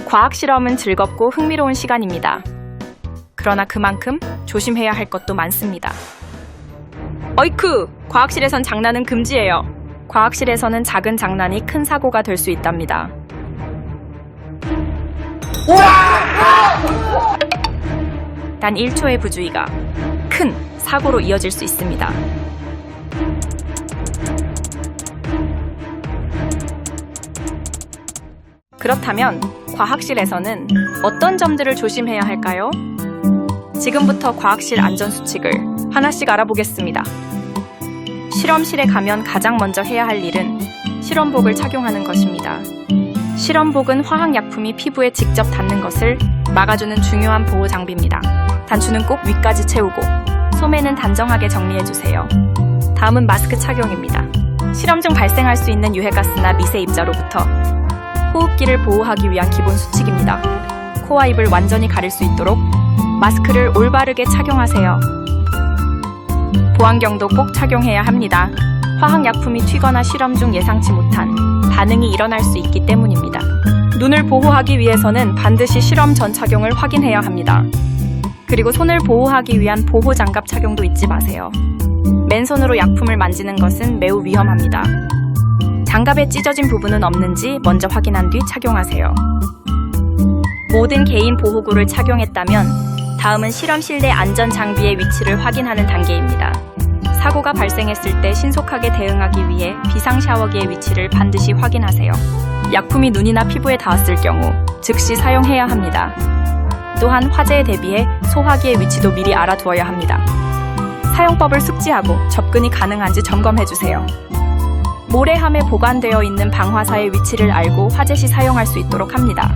과학 실험은 즐겁고 흥미로운 시간입니다. 그러나 그만큼 조심해야 할 것도 많습니다. 어이쿠! 과학실에선 장난은 금지예요. 과학실에서는 작은 장난이 큰 사고가 될 수 있답니다. 단 1초의 부주의가 큰 사고로 이어질 수 있습니다. 그렇다면 과학실에서는 어떤 점들을 조심해야 할까요? 지금부터 과학실 안전수칙을 하나씩 알아보겠습니다. 실험실에 가면 가장 먼저 해야 할 일은 실험복을 착용하는 것입니다. 실험복은 화학약품이 피부에 직접 닿는 것을 막아주는 중요한 보호 장비입니다. 단추는 꼭 위까지 채우고 소매는 단정하게 정리해주세요. 다음은 마스크 착용입니다. 실험 중 발생할 수 있는 유해가스나 미세 입자로부터 호흡기를 보호하기 위한 기본 수칙입니다. 코와 입을 완전히 가릴 수 있도록 마스크를 올바르게 착용하세요. 보안경도 꼭 착용해야 합니다. 화학약품이 튀거나 실험 중 예상치 못한 반응이 일어날 수 있기 때문입니다. 눈을 보호하기 위해서는 반드시 실험 전 착용을 확인해야 합니다. 그리고 손을 보호하기 위한 보호장갑 착용도 잊지 마세요. 맨손으로 약품을 만지는 것은 매우 위험합니다. 장갑에 찢어진 부분은 없는지 먼저 확인한 뒤 착용하세요. 모든 개인 보호구를 착용했다면 다음은 실험실 내 안전장비의 위치를 확인하는 단계입니다. 사고가 발생했을 때 신속하게 대응하기 위해 비상샤워기의 위치를 반드시 확인하세요. 약품이 눈이나 피부에 닿았을 경우 즉시 사용해야 합니다. 또한 화재에 대비해 소화기의 위치도 미리 알아두어야 합니다. 사용법을 숙지하고 접근이 가능한지 점검해주세요. 모래함에 보관되어 있는 방화사의 위치를 알고 화재 시 사용할 수 있도록 합니다.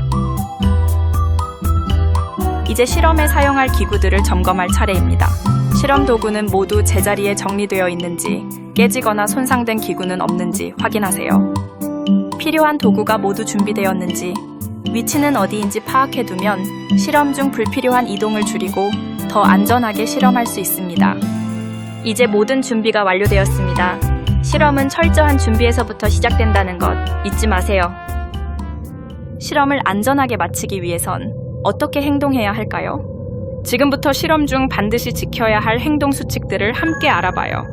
이제 실험에 사용할 기구들을 점검할 차례입니다. 실험 도구는 모두 제자리에 정리되어 있는지, 깨지거나 손상된 기구는 없는지 확인하세요. 필요한 도구가 모두 준비되었는지, 위치는 어디인지 파악해두면 실험 중 불필요한 이동을 줄이고 더 안전하게 실험할 수 있습니다. 이제 모든 준비가 완료되었습니다. 실험은 철저한 준비에서부터 시작된다는 것 잊지 마세요. 실험을 안전하게 마치기 위해선 어떻게 행동해야 할까요? 지금부터 실험 중 반드시 지켜야 할 행동 수칙들을 함께 알아봐요.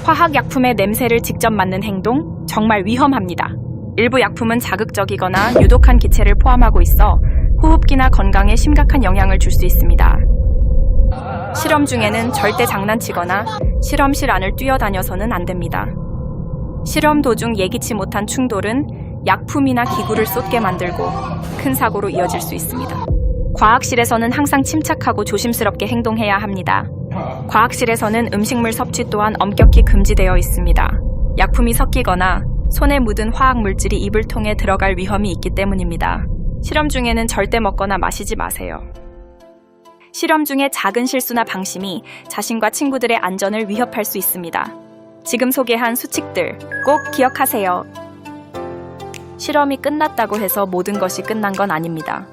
화학약품의 냄새를 직접 맡는 행동, 정말 위험합니다. 일부 약품은 자극적이거나 유독한 기체를 포함하고 있어 호흡기나 건강에 심각한 영향을 줄 수 있습니다. 실험 중에는 절대 장난치거나 실험실 안을 뛰어다녀서는 안 됩니다. 실험 도중 예기치 못한 충돌은 약품이나 기구를 쏟게 만들고 큰 사고로 이어질 수 있습니다. 과학실에서는 항상 침착하고 조심스럽게 행동해야 합니다. 과학실에서는 음식물 섭취 또한 엄격히 금지되어 있습니다. 약품이 섞이거나 손에 묻은 화학물질이 입을 통해 들어갈 위험이 있기 때문입니다. 실험 중에는 절대 먹거나 마시지 마세요. 실험 중에 작은 실수나 방심이 자신과 친구들의 안전을 위협할 수 있습니다. 지금 소개한 수칙들 꼭 기억하세요. 실험이 끝났다고 해서 모든 것이 끝난 건 아닙니다.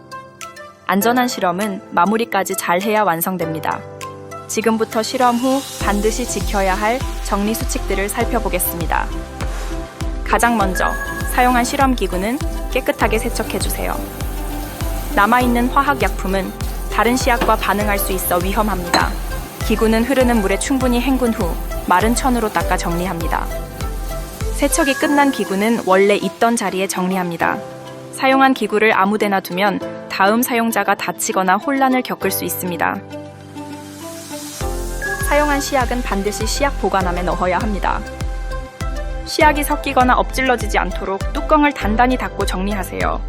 안전한 실험은 마무리까지 잘 해야 완성됩니다. 지금부터 실험 후 반드시 지켜야 할 정리 수칙들을 살펴보겠습니다. 가장 먼저 사용한 실험기구는 깨끗하게 세척해주세요. 남아있는 화학약품은 다른 시약과 반응할 수 있어 위험합니다. 기구는 흐르는 물에 충분히 헹군 후 마른 천으로 닦아 정리합니다. 세척이 끝난 기구는 원래 있던 자리에 정리합니다. 사용한 기구를 아무데나 두면 다음 사용자가 다치거나 혼란을 겪을 수 있습니다. 사용한 시약은 반드시 시약 보관함에 넣어야 합니다. 시약이 섞이거나 엎질러지지 않도록 뚜껑을 단단히 닫고 정리하세요.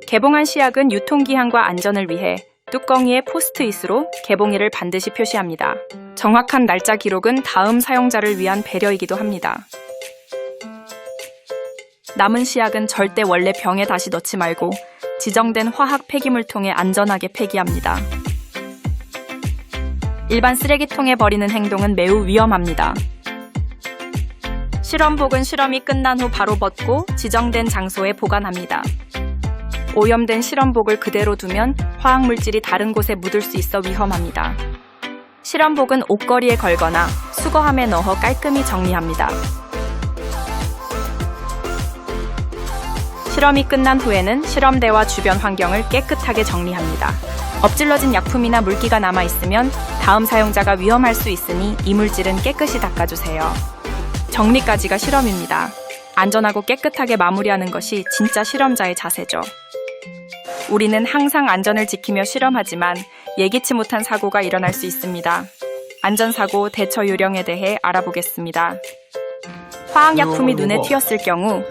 개봉한 시약은 유통기한과 안전을 위해 뚜껑 위에 포스트잇으로 개봉일을 반드시 표시합니다. 정확한 날짜 기록은 다음 사용자를 위한 배려이기도 합니다. 남은 시약은 절대 원래 병에 다시 넣지 말고 지정된 화학 폐기물통에 안전하게 폐기합니다. 일반 쓰레기통에 버리는 행동은 매우 위험합니다. 실험복은 실험이 끝난 후 바로 벗고 지정된 장소에 보관합니다. 오염된 실험복을 그대로 두면 화학물질이 다른 곳에 묻을 수 있어 위험합니다. 실험복은 옷걸이에 걸거나 수거함에 넣어 깔끔히 정리합니다. 실험이 끝난 후에는 실험대와 주변 환경을 깨끗하게 정리합니다. 엎질러진 약품이나 물기가 남아있으면 다음 사용자가 위험할 수 있으니 이물질은 깨끗이 닦아주세요. 정리까지가 실험입니다. 안전하고 깨끗하게 마무리하는 것이 진짜 실험자의 자세죠. 우리는 항상 안전을 지키며 실험하지만 예기치 못한 사고가 일어날 수 있습니다. 안전사고 대처 요령에 대해 알아보겠습니다. 화학약품이 눈에 튀었을 경우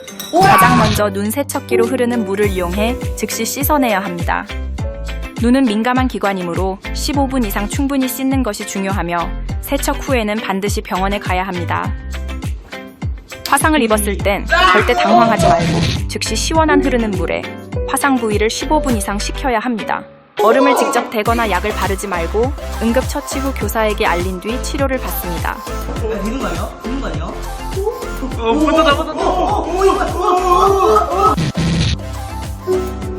가장 먼저 눈 세척기로 흐르는 물을 이용해 즉시 씻어내야 합니다. 눈은 민감한 기관이므로 15분 이상 충분히 씻는 것이 중요하며 세척 후에는 반드시 병원에 가야 합니다. 화상을 입었을 땐 절대 당황하지 말고 즉시 시원한 흐르는 물에 화상 부위를 15분 이상 식혀야 합니다. 얼음을 직접 대거나 약을 바르지 말고 응급처치 후 교사에게 알린 뒤 치료를 받습니다. 되는 거 아니야? 되는 거 아니야?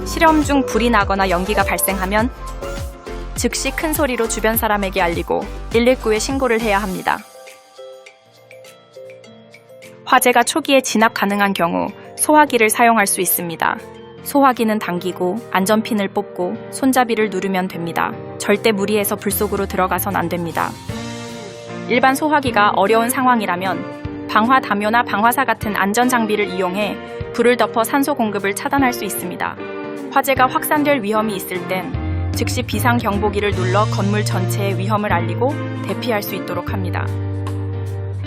실험 중 불이 나거나 연기가 발생하면 즉시 큰 소리로 주변 사람에게 알리고 119에 신고를 해야 합니다. 화재가 초기에 진압 가능한 경우 소화기를 사용할 수 있습니다. 소화기는 당기고 안전핀을 뽑고 손잡이를 누르면 됩니다. 절대 무리해서 불 속으로 들어가선 안 됩니다. 일반 소화기가 어려운 상황이라면 방화 담요나 방화사 같은 안전장비를 이용해 불을 덮어 산소 공급을 차단할 수 있습니다. 화재가 확산될 위험이 있을 땐 즉시 비상경보기를 눌러 건물 전체의 위험을 알리고 대피할 수 있도록 합니다.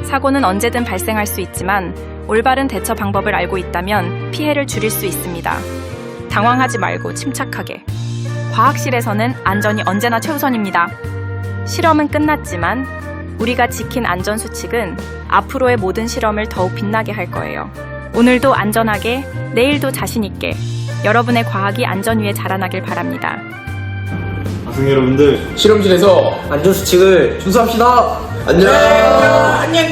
사고는 언제든 발생할 수 있지만 올바른 대처 방법을 알고 있다면 피해를 줄일 수 있습니다. 당황하지 말고 침착하게. 과학실에서는 안전이 언제나 최우선입니다. 실험은 끝났지만 우리가 지킨 안전수칙은 앞으로의 모든 실험을 더욱 빛나게 할 거예요. 오늘도 안전하게, 내일도 자신있게 여러분의 과학이 안전 위에 자라나길 바랍니다. 학생 여러분들, 실험실에서 안전수칙을 준수합시다. 안녕! 안녕.